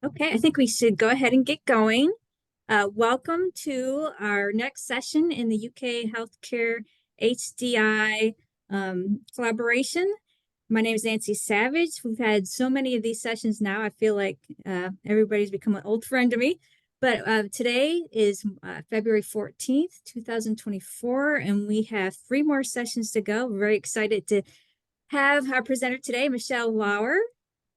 Okay, I think we should go ahead and get going. Welcome to our next session in the UK Healthcare HDI collaboration. My name is Nancy Savage. We've had so many of these sessions now. I feel like everybody's become an old friend to me. But today is February 14th, 2024, and we have three more sessions to go. We're very excited to have our presenter today, Michelle Lauer,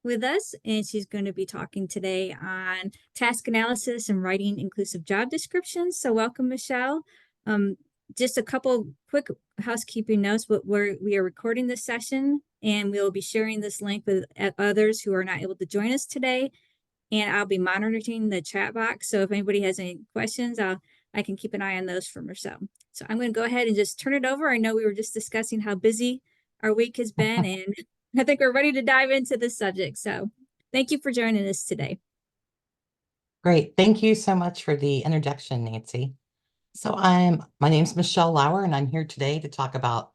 with us, and she's going to be talking today on task analysis and writing inclusive job descriptions. So welcome, Michelle. Um, just a couple quick housekeeping notes, but we are recording this session, and we'll be sharing this link with others who are not able to join us today. And I'll be monitoring the chat box. So if anybody has any questions, I can keep an eye on those for Michelle. So I'm going to go ahead and just turn it over. I know we were just discussing how busy our week has been, and I think we're ready to dive into this subject. So thank you for joining us today. Great. Thank you so much for the introduction, Nancy. My name's Michelle Lauer, and I'm here today to talk about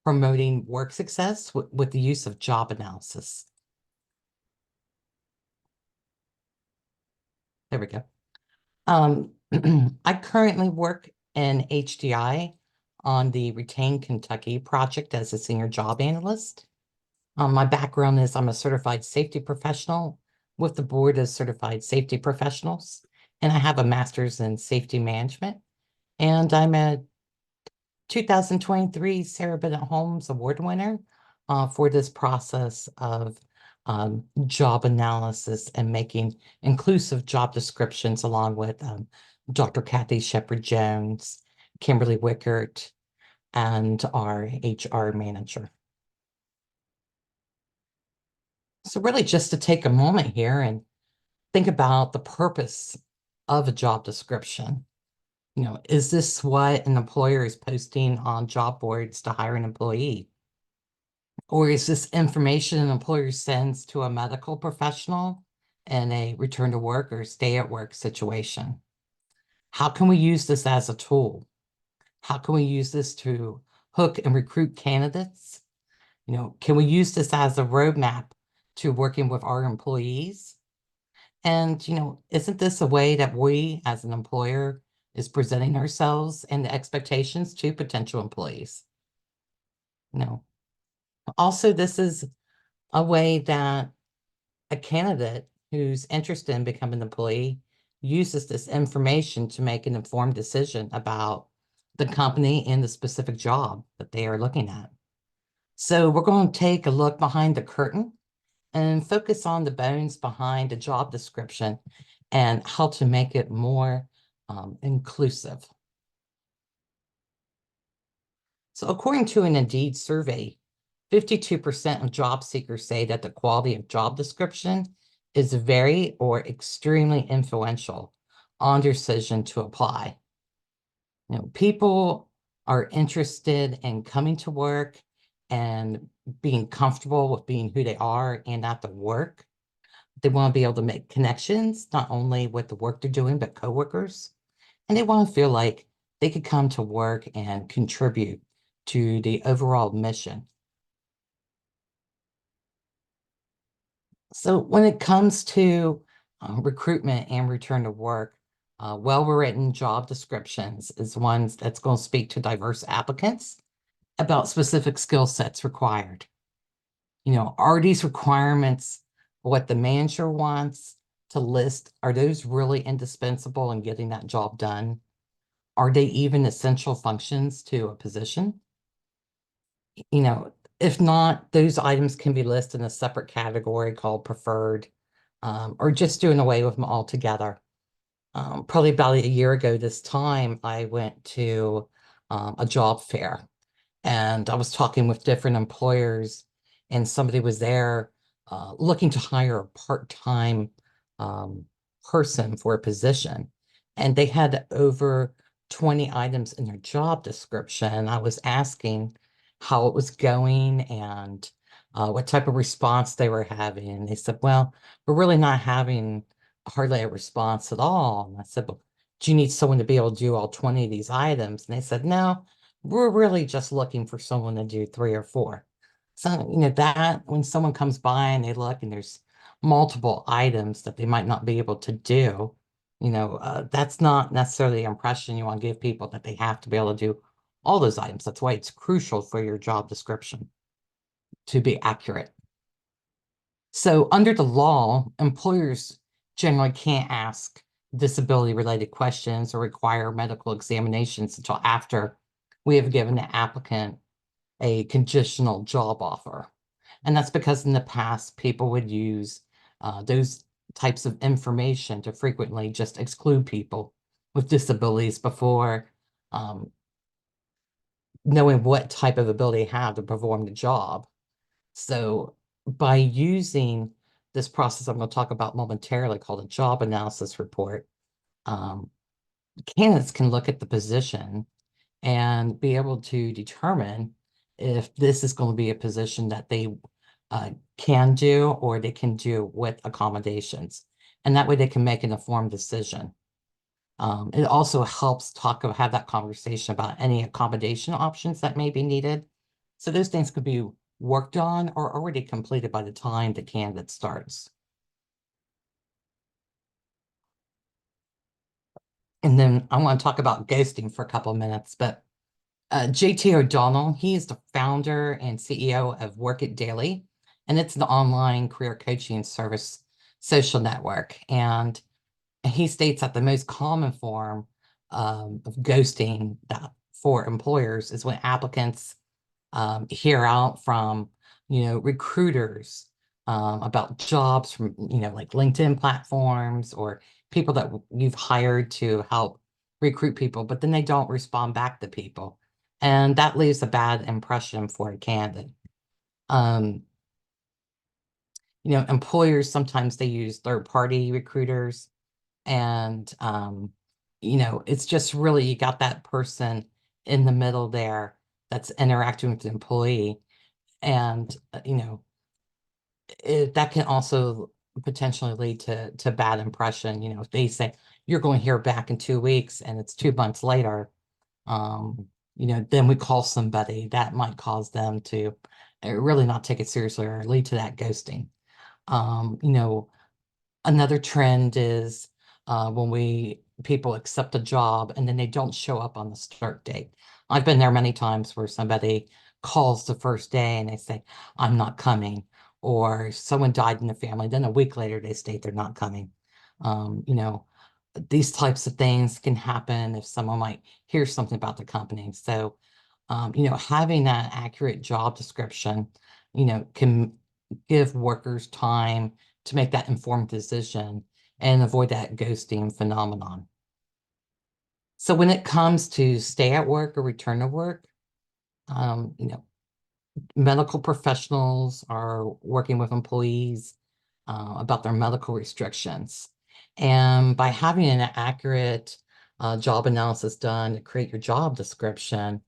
promoting work success with the use of job analysis. There we go. I currently work in HDI on the Retain Kentucky project as a senior job analyst. My background is I'm a certified safety professional with the board of certified safety professionals, and I have a master's in safety management. And I'm a 2023 Sarah Bennett Holmes Award winner for this process of job analysis and making inclusive job descriptions along with Dr. Kathy Shepard-Jones, Kimberly Wickert, and our HR manager. So really just to take a moment here and think about the purpose of a job description. Is this what an employer is posting on job boards to hire an employee? Or is this information an employer sends to a medical professional in a return to work or stay at work situation? How can we use this as a tool? How can we use this to hook and recruit candidates? Can we use this as a roadmap to working with our employees? And, isn't this a way that we as an employer is presenting ourselves and the expectations to potential employees? Also, this is a way that a candidate who's interested in becoming an employee uses this information to make an informed decision about the company and the specific job that they are looking at. So we're going to take a look behind the curtain and focus on the bones behind a job description and how to make it more inclusive. So according to an Indeed survey, 52% of job seekers say that the quality of job description is very or extremely influential on their decision to apply. People are interested in coming to work and being comfortable with being who they are and at the work. They want to be able to make connections, not only with the work they're doing, but coworkers. And they want to feel like they could come to work and contribute to the overall mission. So when it comes to recruitment and return to work, well-written job descriptions is one that's going to speak to diverse applicants about specific skill sets required. Are these requirements what the manager wants to list? Are those really indispensable in getting that job done? Are they even essential functions to a position? If not, those items can be listed in a separate category called preferred, or just doing away with them altogether. Probably about a year ago this time, I went to a job fair and I was talking with different employers, and somebody was there looking to hire a part-time person for a position. And they had over 20 items in their job description. I was asking how it was going and what type of response they were having. And they said, well, we're really not having hardly a response at all. And I said, well, do you need someone to be able to do all 20 of these items? And they said, no, we're really just looking for someone to do 3 or 4. So, that when someone comes by and they look and there's multiple items that they might not be able to do, that's not necessarily the impression you want to give people, that they have to be able to do all those items. That's why it's crucial for your job description to be accurate. So under the law, employers generally can't ask disability-related questions or require medical examinations until after we have given the applicant a conditional job offer. And that's because in the past, people would use those types of information to frequently just exclude people with disabilities before knowing what type of ability they have to perform the job. So by using this process I'm going to talk about momentarily, called a job analysis report, um, candidates can look at the position and be able to determine if this is going to be a position that they can do, or they can do with accommodations. And that way they can make an informed decision. It also helps have that conversation about any accommodation options that may be needed. So those things could be worked on or already completed by the time the candidate starts. And then I want to talk about ghosting for a couple of minutes, but JT O'Donnell, he is the founder and CEO of Work It Daily, and it's an online career coaching service social network. And he states that the most common form of ghosting for employers is when applicants hear out from, recruiters about jobs from, like LinkedIn platforms or people that you've hired to help recruit people, but then they don't respond back to people. And that leaves a bad impression for a candidate. Um, employers, sometimes they use third-party recruiters, and it's just really, you got that person in the middle there that's interacting with the employee. And that can also potentially lead to bad impression. If they say you're going to hear back in 2 weeks and it's 2 months later, then we call somebody, that might cause them to really not take it seriously or lead to that ghosting. Another trend is when people accept a job and then they don't show up on the start date. I've been there many times where somebody calls the first day and they say, I'm not coming, or someone died in the family. Then a week later, they state they're not coming. These types of things can happen if someone might hear something about the company. So, having that accurate job description, can give workers time to make that informed decision and avoid that ghosting phenomenon. So when it comes to stay at work or return to work, um, you know, medical professionals are working with employees about their medical restrictions. And by having an accurate job analysis done to create your job description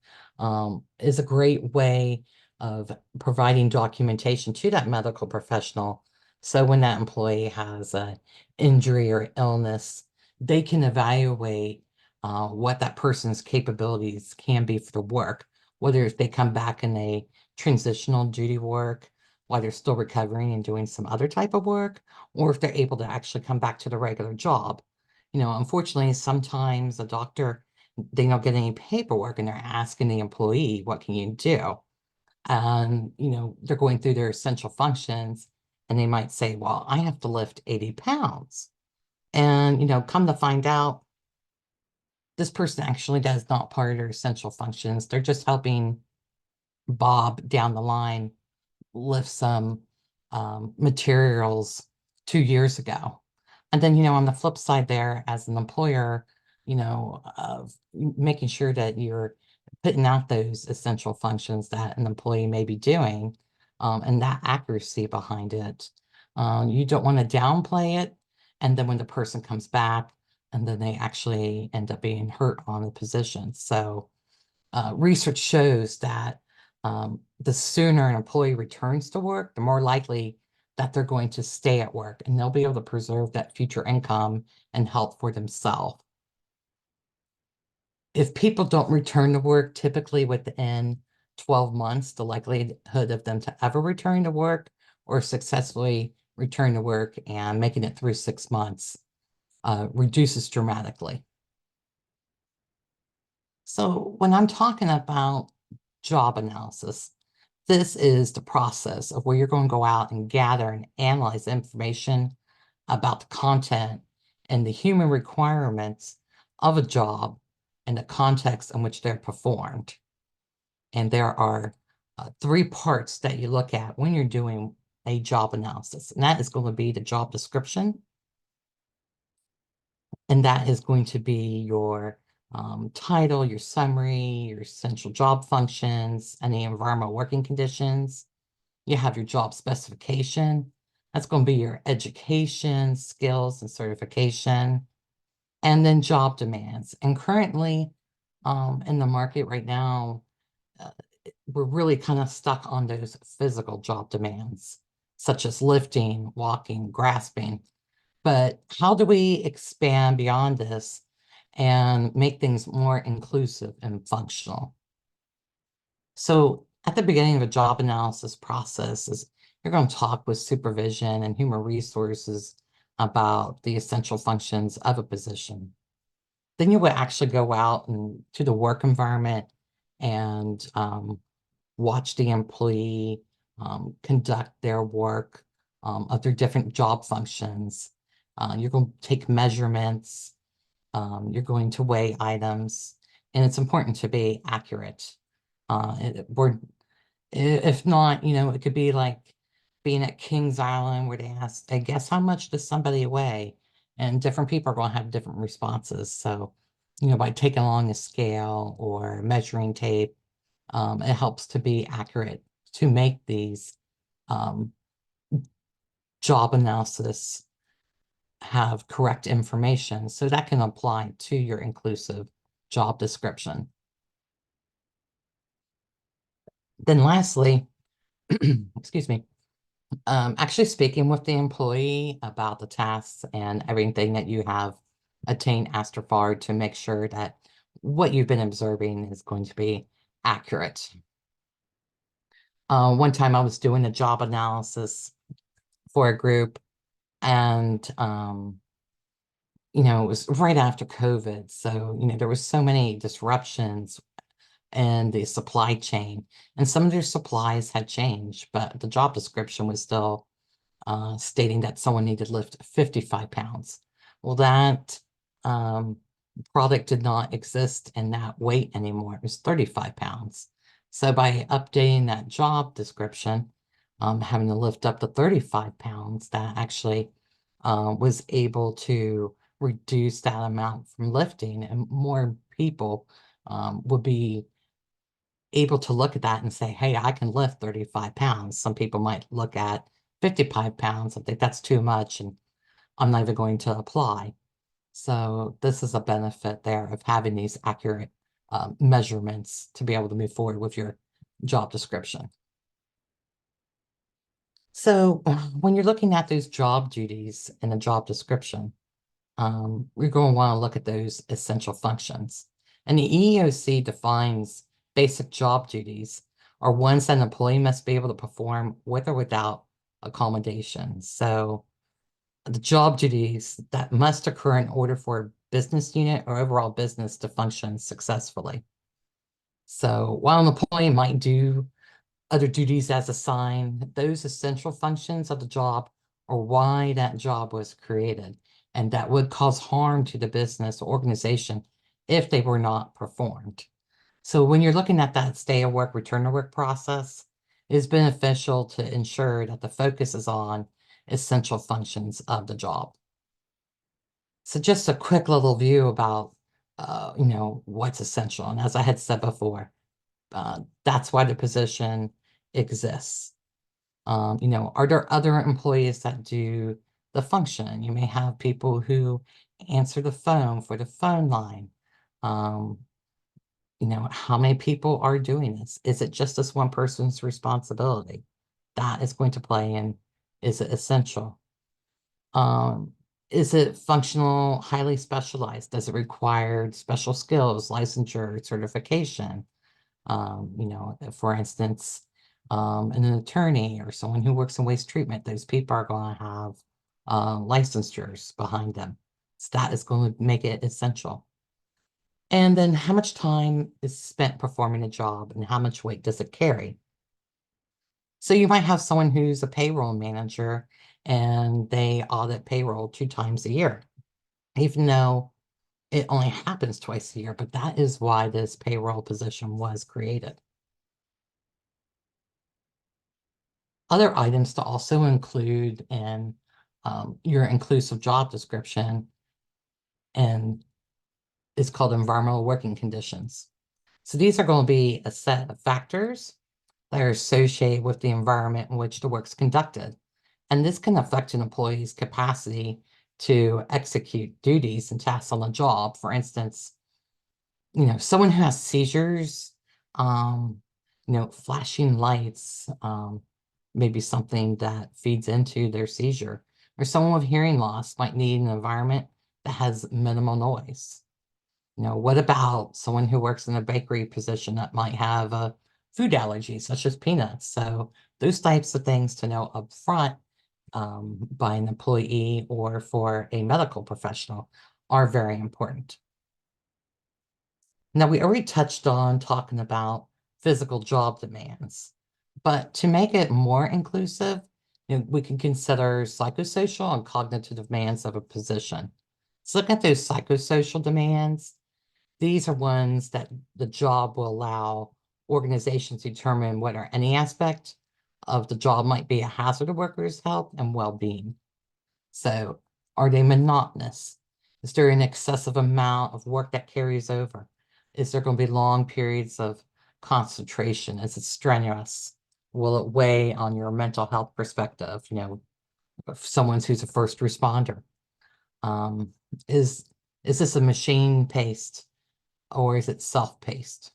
is a great way of providing documentation to that medical professional. So when that employee has an injury or illness, they can evaluate what that person's capabilities can be for the work, whether if they come back and they transitional duty work while they're still recovering and doing some other type of work, or if they're able to actually come back to the regular job. Unfortunately, sometimes a doctor, they don't get any paperwork and they're asking the employee, what can you do? And, they're going through their essential functions and they might say, well, I have to lift 80 pounds. And, come to find out, this person actually does not part of their essential functions. They're just helping Bob down the line lift some materials 2 years ago. And then, on the flip side there, as an employer, of making sure that you're putting out those essential functions that an employee may be doing, and that accuracy behind it. You don't want to downplay it. And then when the person comes back, and then they actually end up being hurt on the position. So research shows that the sooner an employee returns to work, the more likely that they're going to stay at work and they'll be able to preserve that future income and help for themselves. If people don't return to work, typically within 12 months, the likelihood of them to ever return to work or successfully return to work and making it through 6 months reduces dramatically. So when I'm talking about job analysis, this is the process of where you're going to go out and gather and analyze information about the content and the human requirements of a job and the context in which they're performed. And there are 3 parts that you look at when you're doing a job analysis, and that is going to be the job description, and that is going to be your title, your summary, your essential job functions, any environmental working conditions. You have your job specification. That's going to be your education, skills, and certification, and then job demands. And currently, in the market right now, uh, we're really kind of stuck on those physical job demands, such as lifting, walking, grasping. But how do we expand beyond this and make things more inclusive and functional? So at the beginning of a job analysis process is you're going to talk with supervision and human resources about the essential functions of a position. Then you would actually go out and to the work environment and watch the employee conduct their work of their different job functions. You're going to take measurements. You're going to weigh items, and it's important to be accurate. If not, it could be like being at Kings Island where they ask, I guess, how much does somebody weigh? And different people are going to have different responses. So, by taking along a scale or measuring tape, it helps to be accurate to make these um, job analysis have correct information. So that can apply to your inclusive job description. Then lastly, excuse me, actually speaking with the employee about the tasks and everything that you have attained ASTRFAR to make sure that what you've been observing is going to be accurate. One time I was doing a job analysis for a group, and it was right after COVID. So, there was so many disruptions in the supply chain, and some of their supplies had changed, but the job description was still stating that someone needed to lift 55 pounds. Well, that product did not exist in that weight anymore. It was 35 pounds. So by updating that job description, having to lift up to 35 pounds, that actually was able to reduce that amount from lifting, and more people would be able to look at that and say, hey, I can lift 35 pounds. Some people might look at 55 pounds and think that's too much, and I'm not even going to apply. So this is a benefit there of having these accurate measurements to be able to move forward with your job description. So when you're looking at those job duties in the job description, we're going to want to look at those essential functions. And the EEOC defines basic job duties are ones that an employee must be able to perform with or without accommodation. So the job duties that must occur in order for a business unit or overall business to function successfully. So while an employee might do other duties as assigned, those essential functions of the job are why that job was created, and that would cause harm to the business or organization if they were not performed. So when you're looking at that stay at work, return to work process, it is beneficial to ensure that the focus is on essential functions of the job. So just a quick little view about, what's essential. And as I had said before, that's why the position exists. Are there other employees that do the function? You may have people who answer the phone for the phone line. How many people are doing this? Is it just this one person's responsibility? That is going to play in, is it essential? Is it functional, highly specialized? Does it require special skills, licensure, certification? For instance, and an attorney or someone who works in waste treatment. Those people are going to have licensures behind them. So that is going to make it essential. And then how much time is spent performing a job and how much weight does it carry? So you might have someone who's a payroll manager and they audit payroll 2 times a year, even though it only happens twice a year, but that is why this payroll position was created. Other items to also include in your inclusive job description and is called environmental working conditions. So these are going to be a set of factors that are associated with the environment in which the work's conducted. And this can affect an employee's capacity to execute duties and tasks on the job. For instance, someone who has seizures, flashing lights, maybe something that feeds into their seizure, or someone with hearing loss might need an environment that has minimal noise. What about someone who works in a bakery position that might have a food allergy, such as peanuts? So those types of things to know up front by an employee or for a medical professional are very important. Now, we already touched on talking about physical job demands, but to make it more inclusive, we can consider psychosocial and cognitive demands of a position. So look at those psychosocial demands. These are ones that the job will allow organizations to determine whether any aspect of the job might be a hazard to workers' health and well-being. So are they monotonous? Is there an excessive amount of work that carries over? Is there going to be long periods of concentration? Is it strenuous? Will it weigh on your mental health perspective? If someone who's a first responder. Um, is this a machine-paced or is it self-paced?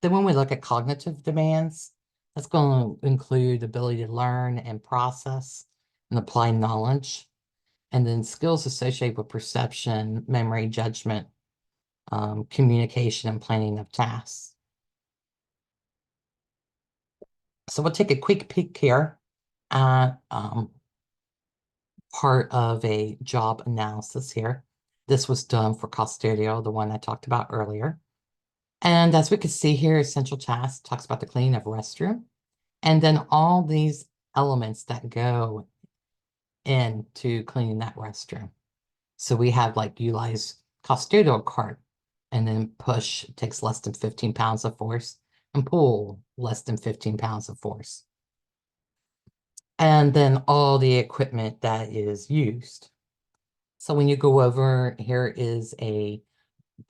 Then when we look at cognitive demands, that's going to include ability to learn and process and apply knowledge, and then skills associated with perception, memory, judgment, communication, and planning of tasks. So we'll take a quick peek here at part of a job analysis here. This was done for Custodio, the one I talked about earlier. And as we can see here, essential tasks talks about the cleaning of restroom, and then all these elements that go into cleaning that restroom. So we have like utilize custodial cart and then push takes less than 15 pounds of force and pull less than 15 pounds of force. And then all the equipment that is used. So when you go over, here is a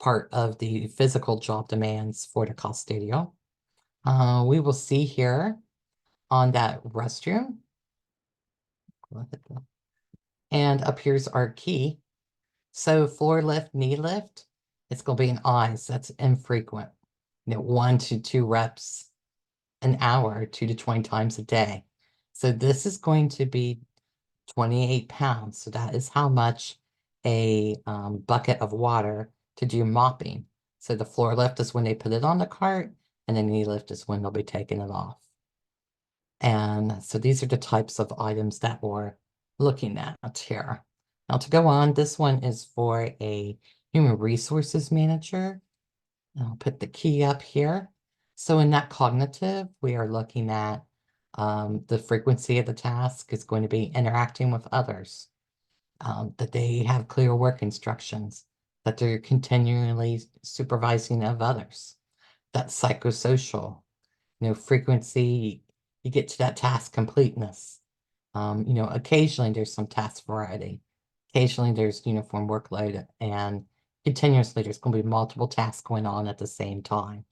part of the physical job demands for the custodio. We will see here on that restroom. And up here's our key. So floor lift, knee lift, it's going to be an eyes. That's infrequent. 1 to 2 reps an hour, 2 to 20 times a day. So this is going to be 28 pounds. So that is how much a bucket of water to do mopping. So the floor lift is when they put it on the cart, and the knee lift is when they'll be taking it off. And so these are the types of items that we're looking at here. Now to go on, this one is for a human resources manager. I'll put the key up here. So in that cognitive, we are looking at the frequency of the task is going to be interacting with others, that they have clear work instructions, that they're continually supervising of others. That's psychosocial, frequency, you get to that task completeness. Occasionally there's some task variety. Occasionally there's uniform workload, and continuously there's going to be multiple tasks going on at the same time.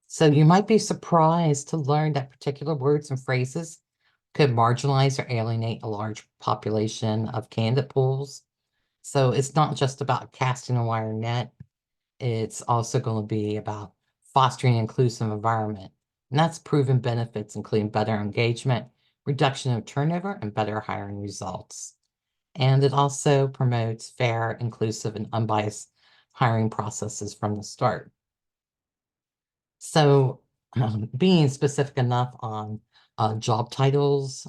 So you might be surprised to learn that particular words and phrases could marginalize or alienate a large population of candidate pools. So it's not just about casting a wire net. It's also going to be about fostering an inclusive environment. And that's proven benefits, including better engagement, reduction of turnover, and better hiring results. And it also promotes fair, inclusive, and unbiased hiring processes from the start. So being specific enough on job titles,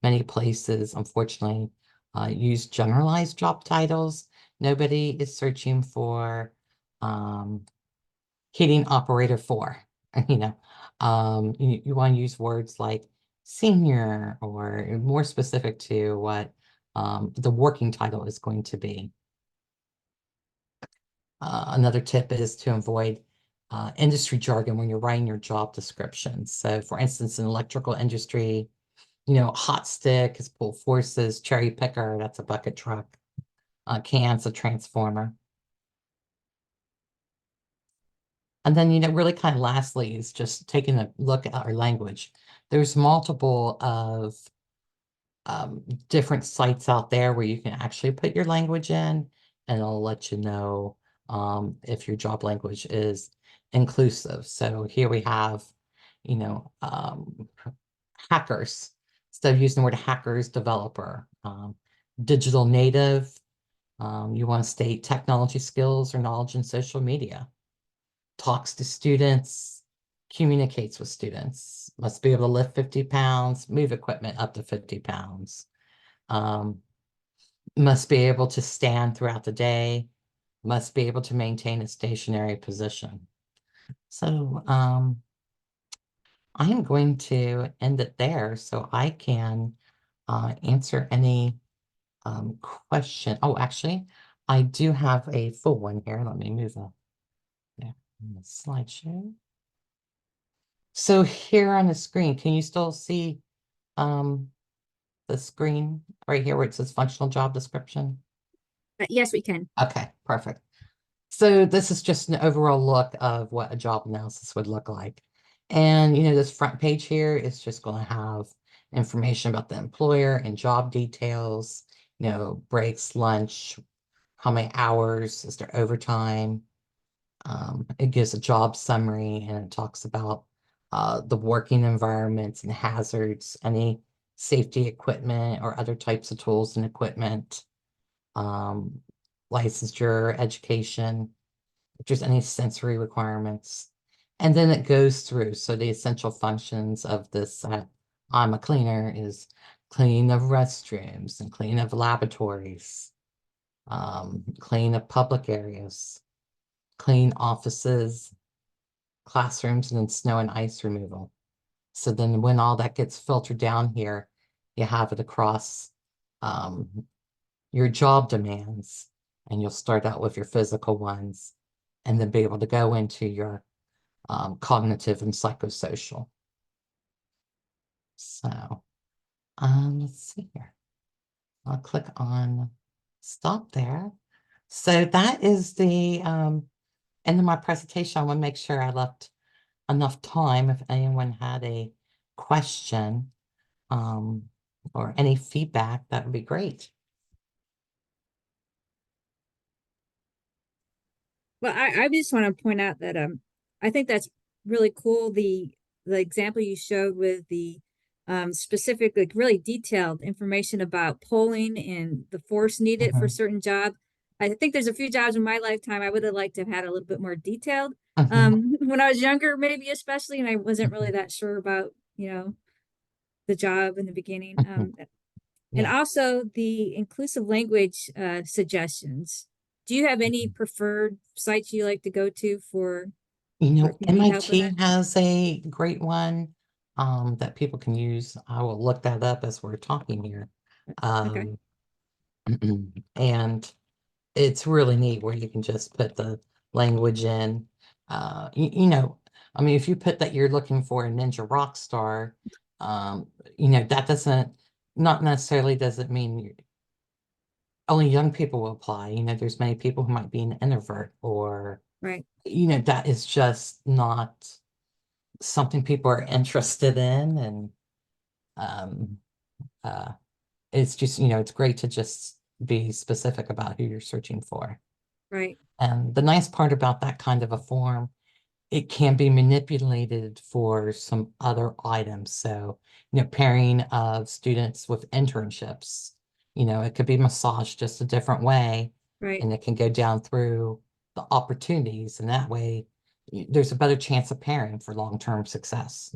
many places unfortunately use generalized job titles. Nobody is searching for heating operator four. You know, you want to use words like senior or more specific to what the working title is going to be. Another tip is to avoid industry jargon when you're writing your job descriptions. So for instance, in electrical industry, hot stick is pull forces, cherry picker, that's a bucket truck, can's a transformer. And then, really kind of lastly is just taking a look at our language. There's multiple of different sites out there where you can actually put your language in, and it'll let you know if your job language is inclusive. So here we have, hackers. Instead of using the word hackers, developer, digital native. You want to state technology skills or knowledge in social media. Talks to students, communicates with students, must be able to lift 50 pounds, move equipment up to 50 pounds. Must be able to stand throughout the day, must be able to maintain a stationary position. So I am going to end it there so I can answer any question. Oh, actually, I do have a full one here. Let me move up there in the slideshow. So here on the screen, can you still see the screen right here where it says functional job description? Yes, we can. Okay, perfect. So this is just an overall look of what a job analysis would look like. And this front page here is just going to have information about the employer and job details, breaks, lunch, how many hours, is there overtime? It gives a job summary and it talks about the working environments and hazards, any safety equipment or other types of tools and equipment, um, licensure, education, if there's any sensory requirements. And then it goes through. So the essential functions of this I'm a cleaner is cleaning of restrooms and cleaning of laboratories, cleaning of public areas, clean offices, classrooms, and then snow and ice removal. So then when all that gets filtered down here, you have it across your job demands, and you'll start out with your physical ones and then be able to go into your cognitive and psychosocial. So let's see here. I'll click on stop there. So that is the end of my presentation. I want to make sure I left enough time if anyone had a question or any feedback, that would be great. Well, I just want to point out that I think that's really cool. The example you showed with the specific, like really detailed information about polling and the force needed for Mhm. certain job. I think there's a few jobs in my lifetime I would have liked to have had a little bit more detailed. Mhm. When I was younger, maybe especially, and I wasn't really Mhm. that sure about, the job in the beginning. Mhm. And Yeah. also the inclusive language suggestions. Do you have any preferred sites you like to go to for if you need help with MIT that? has a great one that people can use. I will look that up as we're talking here. Okay. Um, and it's really neat where you can just put the language in. I mean, if you put that you're looking for a ninja rock star, that not necessarily doesn't mean only young people will apply. There's many people who might be an introvert or, Right. that is just not something people are interested in. And um, uh, it's just, it's great to just be specific about who you're searching for. Right. And the nice part about that kind of a form, it can be manipulated for some other items. So, pairing of students with internships, it could be massaged just a different way Right. and it can go down through the opportunities. And that way there's a better chance of pairing for long-term success.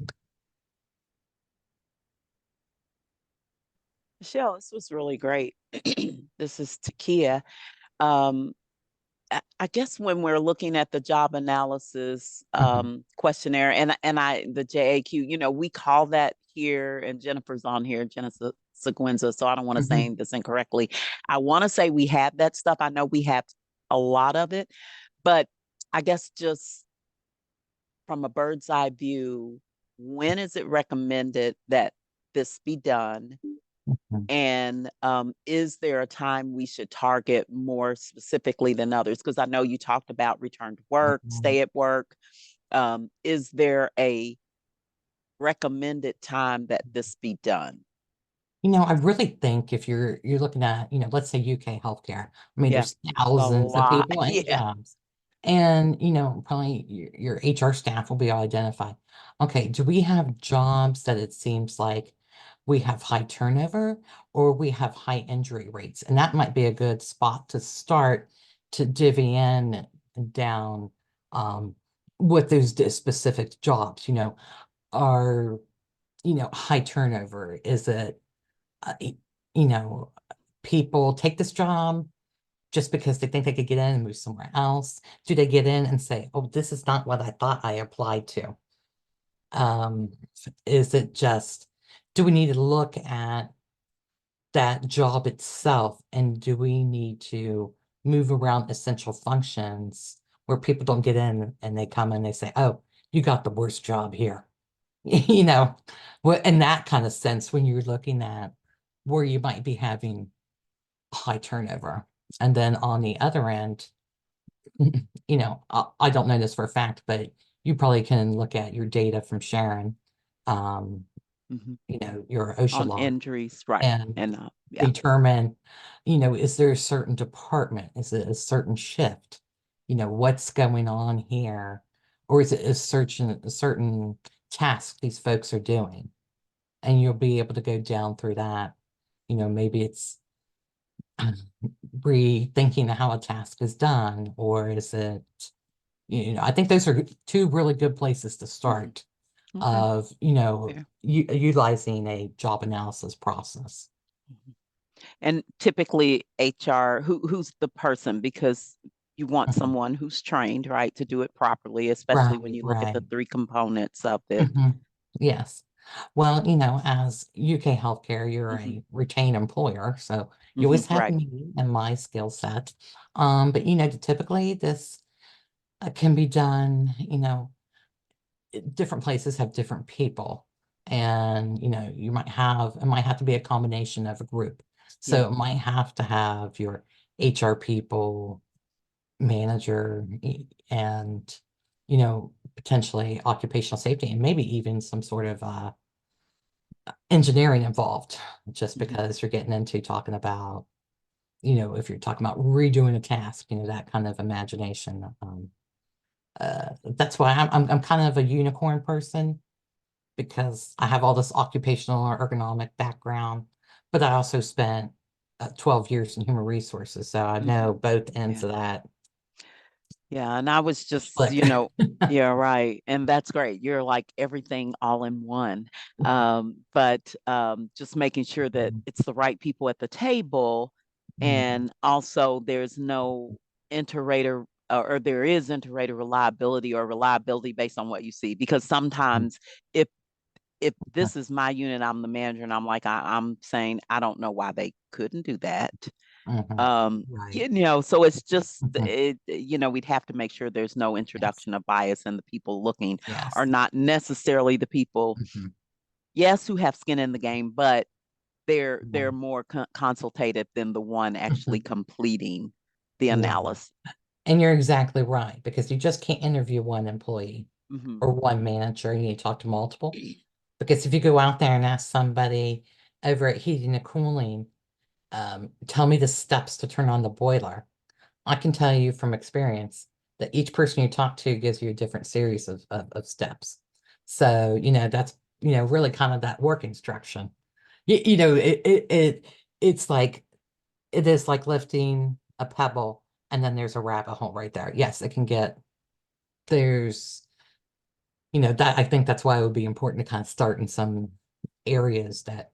Michelle, this was really great. This is Takia. Um, I guess when we're looking at the job analysis Mhm, questionnaire and the JAQ, we call that here, and Jennifer's on here, Jennifer Seguenza, so I don't want to say mhm, this incorrectly. I want to say we have that stuff. I know we have a lot of it, but I guess just from a bird's eye view, when is it recommended that this be done? mhm, And is there a time we should target more specifically than others? Because I know you talked about return to work, mhm. stay at work. Is there a recommended time that this be done? I really think if you're looking at, let's say UK healthcare, I mean, Yeah, there's it's a thousands of lot. people in Yeah. jobs. And, probably your HR staff will be able to identify, okay, do we have jobs that it seems like we have high turnover or we have high injury rates? And that might be a good spot to start to divvy in down with those specific jobs, are, high turnover? Is it y- you know, people take this job just because they think they could get in and move somewhere else? Do they get in and say, oh, this is not what I thought I applied to? Um, is it just, do we need to look at that job itself and do we need to move around essential functions where people don't get in and they come and they say, oh, you got the worst job here? You know, what in that kind of sense, when you're looking at where you might be having high turnover. And then on the other end, I don't know this for a fact, but you probably can look at your data from Sharon, um, Mhm. your OSHA On log injuries, right? and And yeah. determine, is there a certain department? Is it a certain shift? What's going on here? Or is it a certain task these folks are doing? And you'll be able to go down through that. Maybe it's rethinking how a task is done, or is it, I think those are two really good places to Mhm. start Okay. of, Fair. utilizing a job analysis process. Mhm. And typically HR, who's the person? Because you want Mhm. someone who's trained, right, to do it properly, especially when Right, you look at the right. three components of it. Mhm. Yes. Well, as UK Healthcare, you're Hmm. a retained employer, so you Hmm. always have Right. me and my skill set. But typically this can be done, different places have different people. And, it might have to be a combination of a group. Yeah. So it might have to have your HR people, manager, and, potentially occupational safety and maybe even some sort of engineering involved, just Hmm. because you're getting into talking about, if you're talking about redoing a task, that kind of imagination. That's why I'm kind of a unicorn person, because I have all this occupational or ergonomic background, but I also spent 12 years in human resources, so I Hmm. know both ends Yeah. of that Yeah. And I was just, split. yeah, right. And that's great. You're like everything all in one. But just making sure that it's the right people at the table. Mhm, And also there's no inter-rater or there is inter-rater reliability or reliability based on what you see. Because mhm, sometimes if if this is my unit, I'm the manager, and I'm like, I'm saying I don't know why they couldn't do that. mhm. Right. So it's just Mhm. we'd have to make sure there's no Yes. introduction of bias, and the people looking are Yes. not necessarily the people, Mhm, yes, who have skin in the game, but they're mhm, more consultative than the one actually mhm. completing the Right. analysis. And you're exactly right, because you just can't interview one employee Hmm. or one manager. You need to talk to multiple. Because if you go out there and ask somebody over at heating and cooling, tell me the steps to turn on the boiler, I can tell you from experience that each person you talk to gives you a different series of steps. So, that's, really kind of that work instruction. It's like, it is like lifting a pebble and then there's a rabbit hole right there. Yes, it can get there's, that I think that's why it would be important to kind of start in some areas that,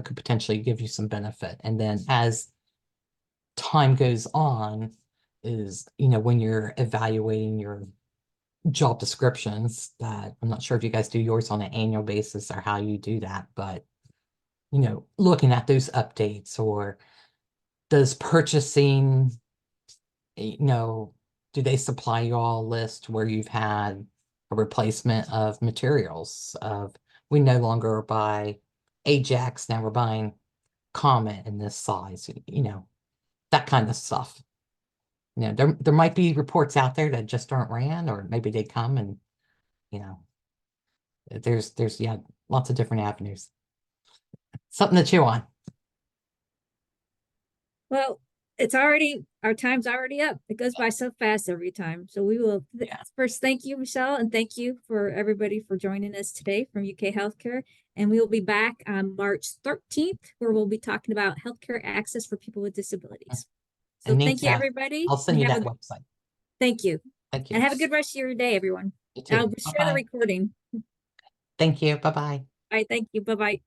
could potentially give you some benefit. And then as time goes on is, when you're evaluating your job descriptions, that I'm not sure if you guys do yours on an annual basis or how you do that, but looking at those updates, or does purchasing, do they supply you all a list where you've had a replacement of materials of, we no longer buy Ajax, now we're buying Comet in this size, that kind of stuff. There might be reports out there that just aren't ran, or maybe they come and, there's yeah, lots of different avenues. Something to chew on. Well, our time's already up. It goes by so fast every time. So we will first thank you, Michelle, and thank you for everybody for joining us today from UK Healthcare. And we will be back on March 13th, where we'll be talking about healthcare access for people with disabilities. So And thank you, Nita, everybody. I'll send and you have that a- website. Thank you. Thank you. And have a good rest of your day, everyone. You too. I'll share the Bye-bye. recording. Thank you. Bye-bye. All right, thank you. Bye-bye.